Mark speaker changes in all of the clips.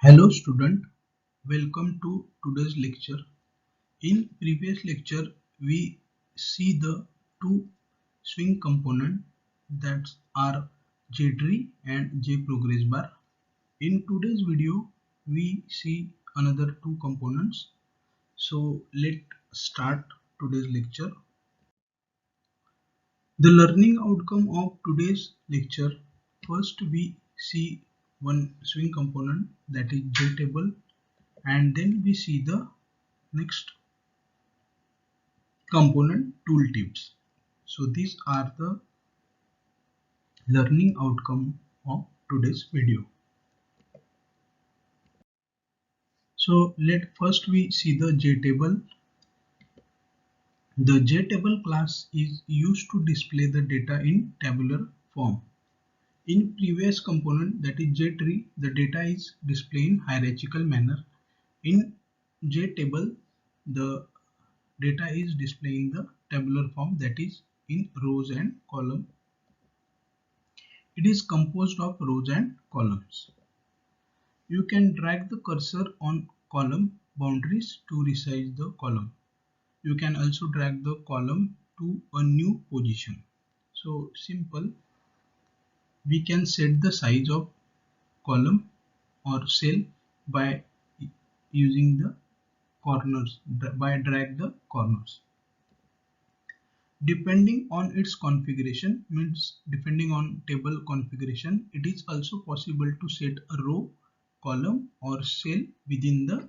Speaker 1: Hello student, welcome to today's lecture. In previous lecture, we see the two swing component that are J-tree and J-progress bar. In today's video, we see another two components. So let's start today's lecture. The learning outcome of today's lecture, first we see one swing component that is J-table, and then we see the next component tooltips. So these are the learning outcome of today's video. So let first we see the JTable. The JTable class is used to display the data in tabular form. In previous component, that is JTree, the data is displayed in hierarchical manner. In JTable, the data is displayed in the tabular form, that is in rows and columns. It is composed of rows and columns. You can drag the cursor on column boundaries to resize the column. You can also drag the column to a new position. So simple, we can set the size of column or cell by using the corners, by drag the corners. Depending on its configuration, means depending on table configuration, it is also possible to set a row, column or cell within the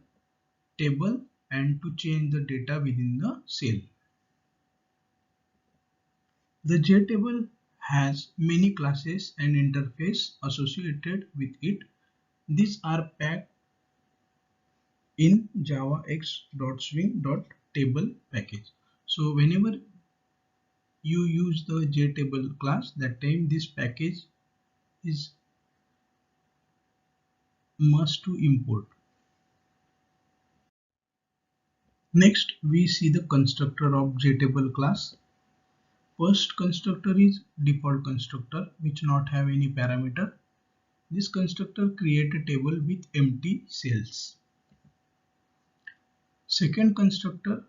Speaker 1: table and to change the data within the cell. The JTable has many classes and interface associated with it. These are packed in javax.swing.table package. So whenever you use the JTable class, that time this package is must to import. Next, we see the constructor of JTable class. First constructor is default constructor, which not have any parameter. This constructor create a table with empty cells. Second constructor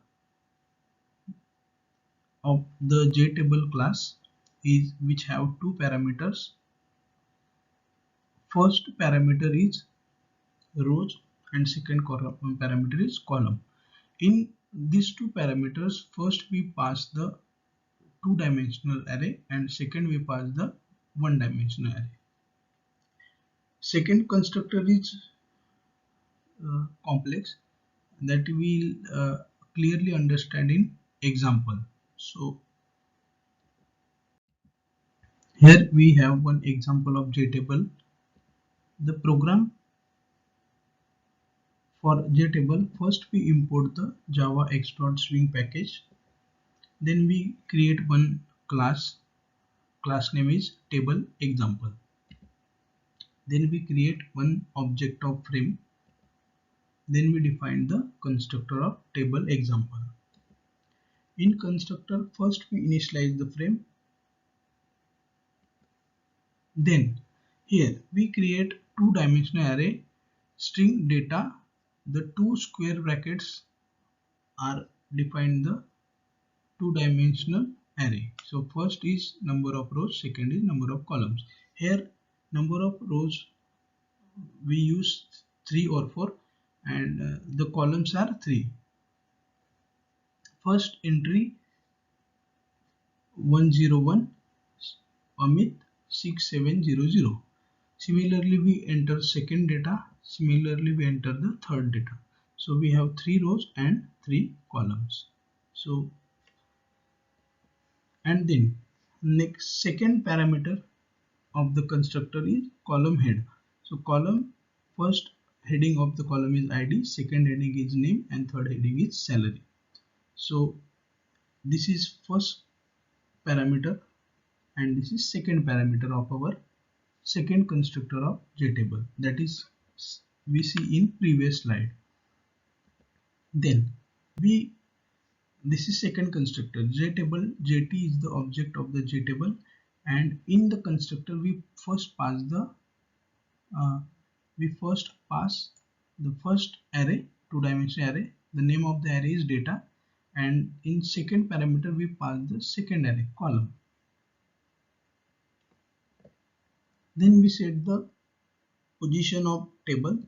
Speaker 1: of the JTable class is which have two parameters. First parameter is rows and second parameter is column. In these two parameters, first we pass the two-dimensional array and second we pass the one-dimensional array. Second constructor is complex, that we will clearly understand in example. So here we have one example of JTable. The program for JTable, first we import the java x.swing package, then we create one class name is table example, then we create one object of frame, then we define the constructor of table example. In constructor, first we initialize the frame, then here we create two-dimensional array string data. The two square brackets are defined the two-dimensional array. So first is number of rows, second is number of columns. Here number of rows we use 3 or 4 and the columns are 3. First entry 101 Amit 6700. Similarly we enter second data, similarly we enter the third data. So we have 3 rows and 3 columns. So and then next second parameter of the constructor is column head. So column, first heading of the column is id, second heading is name and third heading is salary. So this is first parameter and this is second parameter of our second constructor of JTable, that is we see in previous slide. Then we this is second constructor JTable. JT is the object of the JTable, and in the constructor we first pass the we first pass the first array, two-dimensional array. The name of the array is data, and in second parameter we pass the second array, column. Then we set the position of table.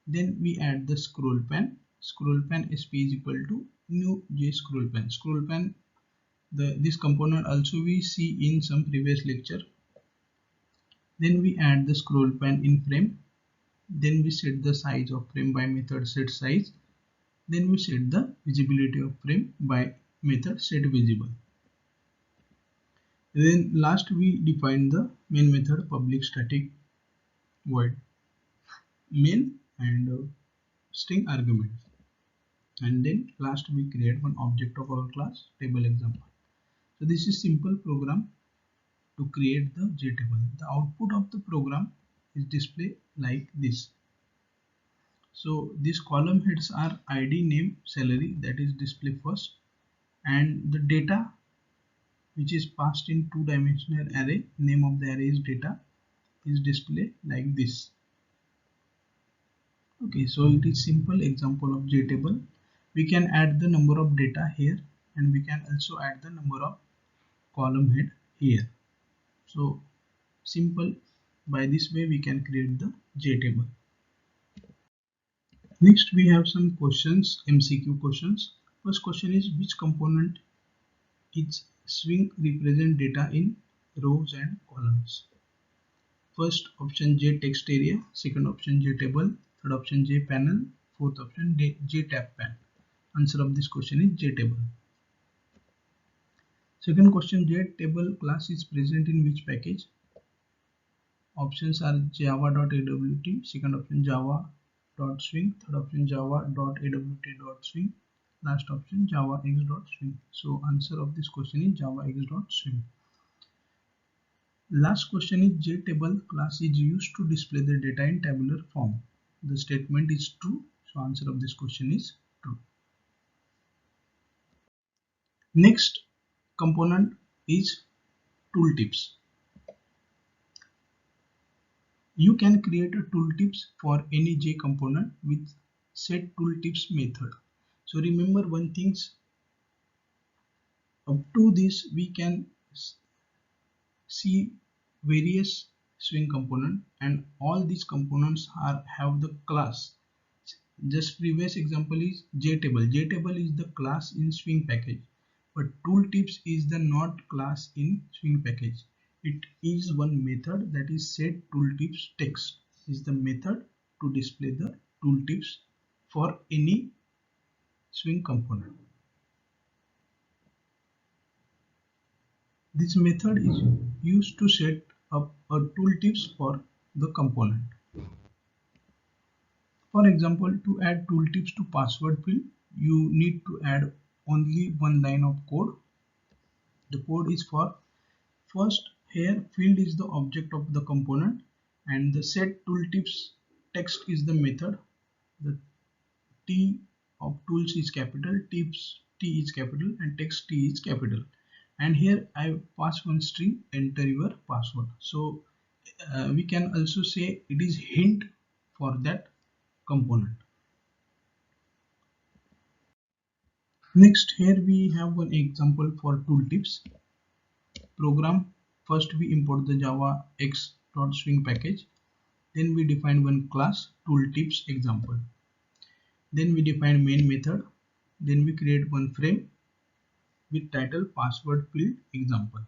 Speaker 1: Then we add the scroll pan. Scroll pan sp is equal to new j scroll pan. Scroll pan, this component also we see in some previous lecture. Then we add the scroll pan in frame. Then we set the size of frame by method set size. Then we set the visibility of frame by method set visible. Then last we define the main method public static void main and string arguments. And then last we create one object of our class table example. So this is simple program to create the JTable. The output of the program is displayed like this. So these column heads are ID, name, salary, that is display first, and the data which is passed in two-dimensional array, name of the array is data, is displayed like this. Okay, so it is simple example of JTable. We can add the number of data here, and we can also add the number of column head here. So simple, by this way we can create the JTable. Next we have some questions, MCQ questions. First question is, which component is swing represent data in rows and columns? First option J text area, second option J table, third option J panel, fourth option J tab pan. Answer of this question is J table. Second question, J table class is present in which package? Options are java.awt, second option java.swing, third option java.awt.swing, last option javax.swing. So answer of this question is javax.swing. Last question is, JTable class is used to display the data in tabular form. The statement is true, so answer of this question is true. Next component is tooltips. You can create a tooltips for any J component with set tooltips method. So remember one thing, up to this we can see various swing component, and all these components have the class. Just previous example is JTable. JTable is the class in swing package, but tooltips is the not class in swing package. It is one method, that is set tooltips text is the method to display the tooltips for any swing component. This method is used to set up a tooltips for the component. For example, to add tooltips to password field, you need to add only one line of code. The code is for first, here field is the object of the component, and the set tooltips text is the method. The T of tools is capital, tips T is capital, and text T is capital. And here I pass one string, enter your password. So we can also say it is hint for that component. Next, here we have one example for tooltips program. First we import the javax.swing package. Then we define one class tooltips example. Then we define main method. Then we create one frame with title password field example.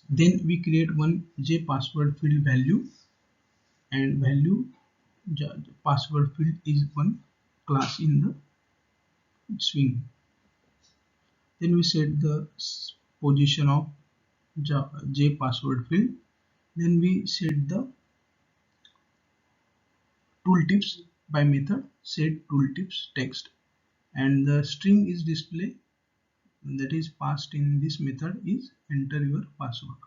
Speaker 1: Then we create one J password field value, and value password field is one class in the swing. Then we set the position of J password field. Then we set the tooltips by method set tooltips text, and the string is display that is passed in this method is enter your password.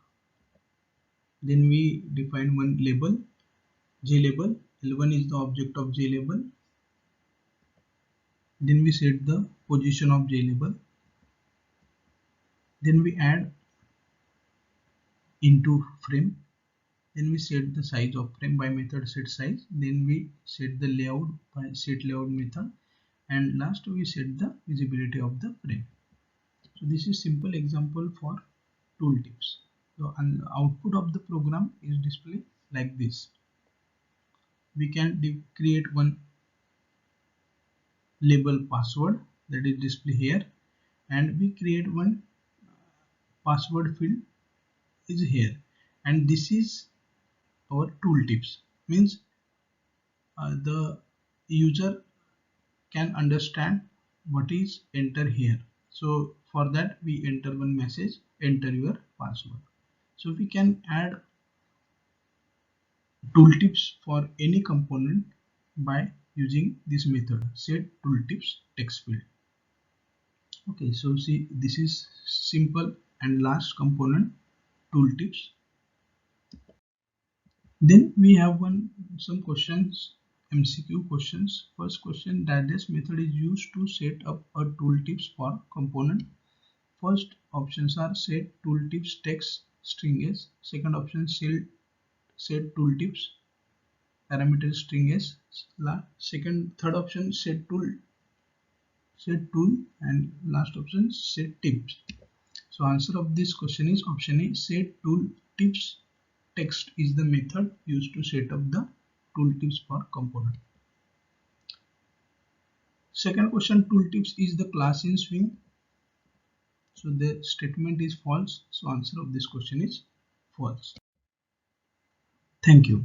Speaker 1: Then we define one label JLabel. L1 is the object of JLabel. Then we set the position of JLabel. Then we add into frame. Then we set the size of frame by method set size. Then we set the layout by set layout method, and last we set the visibility of the frame. So this is simple example for tooltips. So and the output of the program is displayed like this. We can create one label password that is displayed here, and we create one password field is here, and this is our tooltips. Means the user can understand what is enter here. So for that we enter one message, enter your password. So we can add tooltips for any component by using this method, set tooltips text field. Okay, so see, this is simple and last component, tooltips. Then we have some questions, MCQ questions. First question, that this method is used to set up a tooltips for component. First options are set tooltips text string s. Second option set tooltips parameter string s. Third option set tool, and last option set tips. So answer of this question is option A, set tooltips text is the method used to set up the tooltips for component. Second question, tooltips is the class in Swing. So the statement is false. So answer of this question is false. Thank you.